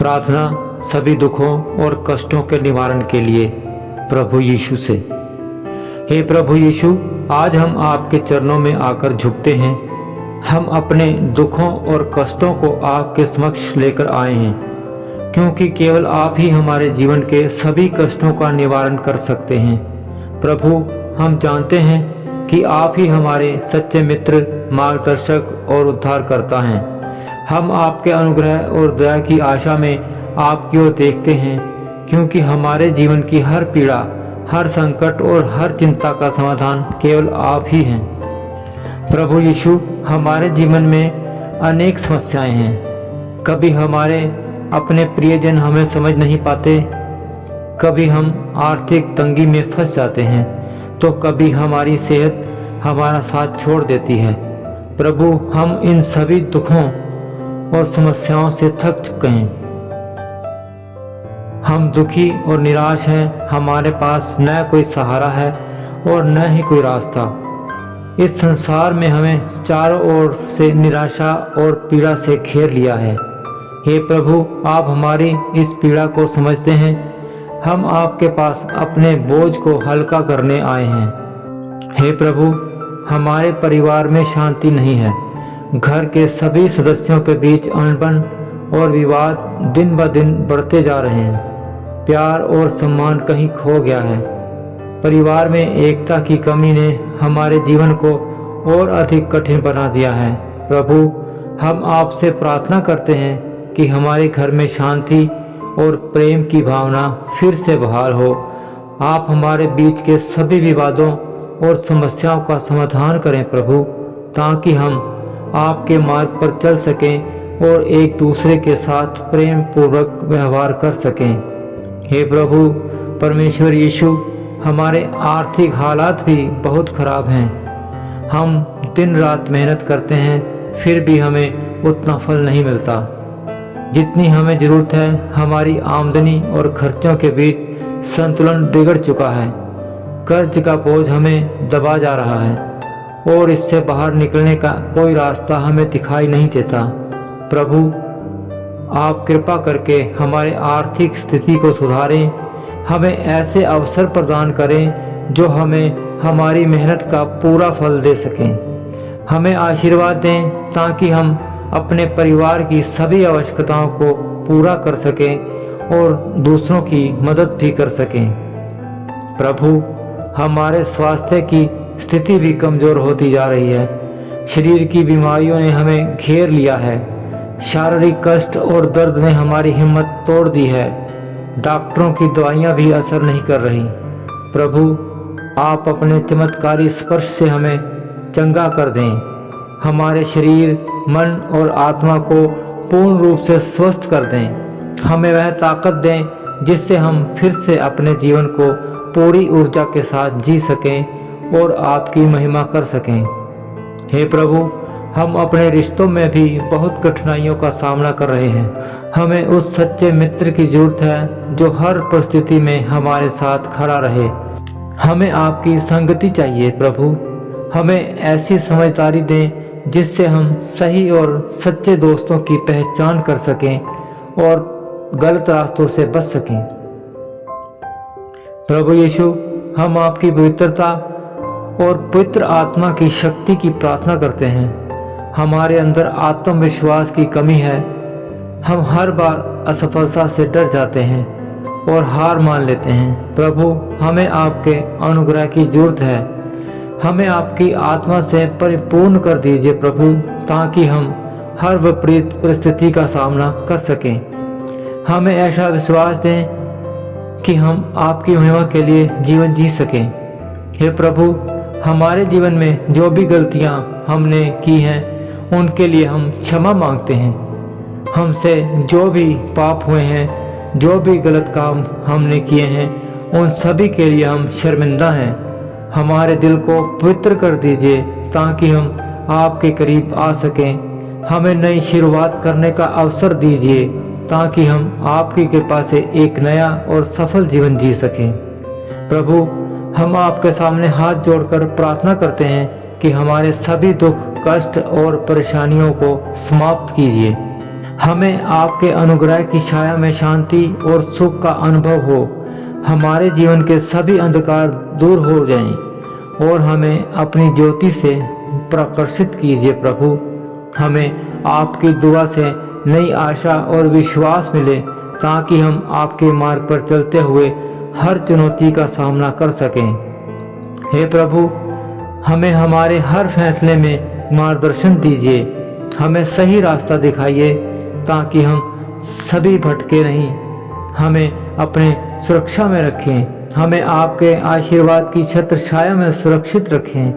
प्रार्थना सभी दुखों और कष्टों के निवारण के लिए प्रभु यीशु से। हे प्रभु यीशु, आज हम आपके चरणों में आकर झुकते हैं। हम अपने दुखों और कष्टों को आपके समक्ष लेकर आए हैं, क्योंकि केवल आप ही हमारे जीवन के सभी कष्टों का निवारण कर सकते हैं। प्रभु, हम जानते हैं कि आप ही हमारे सच्चे मित्र, मार्गदर्शक और उद्धारकर्ता हैं। हम आपके अनुग्रह और दया की आशा में आपकी ओर देखते हैं, क्योंकि हमारे जीवन की हर पीड़ा, हर संकट और हर चिंता का समाधान केवल आप ही हैं। प्रभु यीशु, हमारे जीवन में अनेक समस्याएं हैं। कभी हमारे अपने प्रियजन हमें समझ नहीं पाते, कभी हम आर्थिक तंगी में फंस जाते हैं, तो कभी हमारी सेहत हमारा साथ छोड़ देती है। प्रभु, हम इन सभी दुखों और समस्याओं से थक चुके हैं। हम दुखी और निराश हैं। हमारे पास न कोई सहारा है और न ही कोई रास्ता। इस संसार में हमें चारों ओर से निराशा और पीड़ा से घेर लिया है। हे प्रभु, आप हमारी इस पीड़ा को समझते हैं। हम आपके पास अपने बोझ को हल्का करने आए हैं। हे प्रभु, हमारे परिवार में शांति नहीं है। घर के सभी सदस्यों के बीच अनबन और विवाद दिन ब दिन बढ़ते जा रहे हैं। प्यार और सम्मान कहीं खो गया है। परिवार में एकता की कमी ने हमारे जीवन को और अधिक कठिन बना दिया है। प्रभु, हम आपसे प्रार्थना करते हैं कि हमारे घर में शांति और प्रेम की भावना फिर से बहाल हो। आप हमारे बीच के सभी विवादों और समस्याओं का समाधान करें प्रभु, ताकि हम आपके मार्ग पर चल सकें और एक दूसरे के साथ प्रेम पूर्वक व्यवहार कर सकें। हे प्रभु परमेश्वर यीशु, हमारे आर्थिक हालात भी बहुत खराब हैं। हम दिन रात मेहनत करते हैं, फिर भी हमें उतना फल नहीं मिलता जितनी हमें जरूरत है। हमारी आमदनी और खर्चों के बीच संतुलन बिगड़ चुका है। कर्ज का बोझ हमें दबा जा रहा है और इससे बाहर निकलने का कोई रास्ता हमें दिखाई नहीं देता। प्रभु, आप कृपा करके हमारे आर्थिक स्थिति को सुधारें। हमें ऐसे अवसर प्रदान करें जो हमें हमारी मेहनत का पूरा फल दे सकें। हमें आशीर्वाद दें ताकि हम अपने परिवार की सभी आवश्यकताओं को पूरा कर सकें और दूसरों की मदद भी कर सकें। प्रभु, हमारे स्वास्थ्य की स्थिति भी कमजोर होती जा रही है। शरीर की बीमारियों ने हमें घेर लिया है। शारीरिक कष्ट और दर्द ने हमारी हिम्मत तोड़ दी है। डॉक्टरों की दवाइयां भी असर नहीं कर रही। प्रभु, आप अपने चमत्कारी स्पर्श से हमें चंगा कर दें। हमारे शरीर, मन और आत्मा को पूर्ण रूप से स्वस्थ कर दें। हमें वह ताकत दें जिससे हम फिर से अपने जीवन को पूरी ऊर्जा के साथ जी सकें और आपकी महिमा कर सकें। हे प्रभु, हम अपने रिश्तों में भी बहुत कठिनाइयों का सामना कर रहे हैं। हमें उस सच्चे मित्र की जरूरत है जो हर परिस्थिति में हमारे साथ खड़ा रहे। हमें आपकी संगति चाहिए प्रभु। हमें ऐसी समझदारी दें जिससे हम सही और सच्चे दोस्तों की पहचान कर सकें और गलत रास्तों से बच सकें। प्रभु यीशु, हम आपकी पवित्रता और पवित्र आत्मा की शक्ति की प्रार्थना करते हैं। हमारे अंदर आत्मविश्वास की कमी है। हम हर बार असफलता से डर जाते हैं और हार मान लेते हैं। प्रभु, हमें आपके अनुग्रह की जरूरत है। हमें आपकी आत्मा से परिपूर्ण कर दीजिए प्रभु, ताकि हम हर विपरीत परिस्थिति का सामना कर सकें। हमें ऐसा विश्वास दें कि हम आपकी महिमा के लिए जीवन जी सकें। हे प्रभु, हमारे जीवन में जो भी गलतियां हमने की हैं, उनके लिए हम क्षमा मांगते हैं। हमसे जो भी पाप हुए हैं, जो भी गलत काम हमने किए हैं, उन सभी के लिए हम शर्मिंदा हैं। हमारे दिल को पवित्र कर दीजिए ताकि हम आपके करीब आ सकें। हमें नई शुरुआत करने का अवसर दीजिए ताकि हम आपकी कृपा से एक नया और सफल जीवन जी सकें। प्रभु, हम आपके सामने हाथ जोड़कर प्रार्थना करते हैं कि हमारे सभी दुख, कष्ट और परेशानियों को समाप्त कीजिए। हमें आपके अनुग्रह की छाया में शांति और सुख का अनुभव हो। हमारे जीवन के सभी अंधकार दूर हो जाएं और हमें अपनी ज्योति से प्रकाशित कीजिए प्रभु। हमें आपकी दुआ से नई आशा और विश्वास मिले ताकि हम आपके मार्ग पर चलते हुए हर चुनौती का सामना कर सकें। हे प्रभु, हमें हमारे हर फैसले में मार्गदर्शन दीजिए। हमें सही रास्ता दिखाइए ताकि हम सभी भटके नहीं। हमें अपने सुरक्षा में रखें। हमें आपके आशीर्वाद की छत्र छाया में सुरक्षित रखें।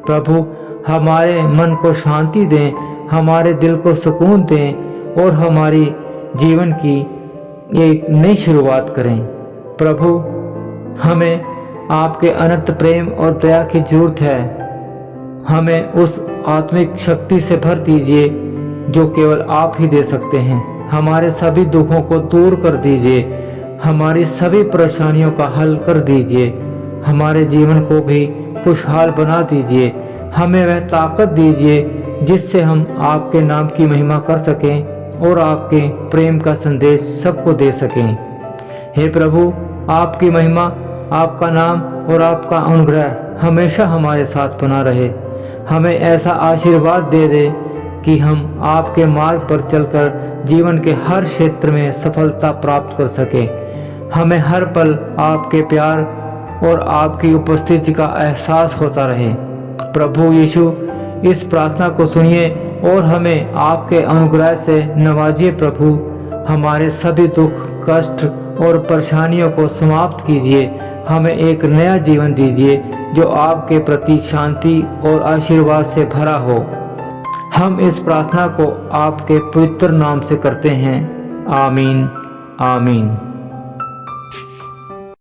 प्रभु, हमारे मन को शांति दें, हमारे दिल को सुकून दें और हमारी जीवन की एक नई शुरुआत करें। प्रभु, हमें आपके अनंत प्रेम और दया की जरूरत है। हमें उस आत्मिक शक्ति से भर दीजिए जो केवल आप ही दे सकते हैं। हमारे सभी दुखों को दूर कर दीजिए। हमारी सभी परेशानियों का हल कर दीजिए। हमारे जीवन को भी खुशहाल बना दीजिए। हमें वह ताकत दीजिए जिससे हम आपके नाम की महिमा कर सकें और आपके प्रेम का संदेश सबको दे सकें। हे प्रभु, आपकी महिमा, आपका नाम और आपका अनुग्रह हमेशा हमारे साथ बना रहे। हमें ऐसा आशीर्वाद दे दे कि हम आपके मार्ग पर चलकर जीवन के हर क्षेत्र में सफलता प्राप्त कर सकें। हमें हर पल आपके प्यार और आपकी उपस्थिति का एहसास होता रहे। प्रभु यीशु, इस प्रार्थना को सुनिए और हमें आपके अनुग्रह से नवाजिए। प्रभु, हमारे सभी दुख, कष्ट और परेशानियों को समाप्त कीजिए। हमें एक नया जीवन दीजिए जो आपके प्रति शांति और आशीर्वाद से भरा हो। हम इस प्रार्थना को आपके पवित्र नाम से करते हैं। आमीन, आमीन।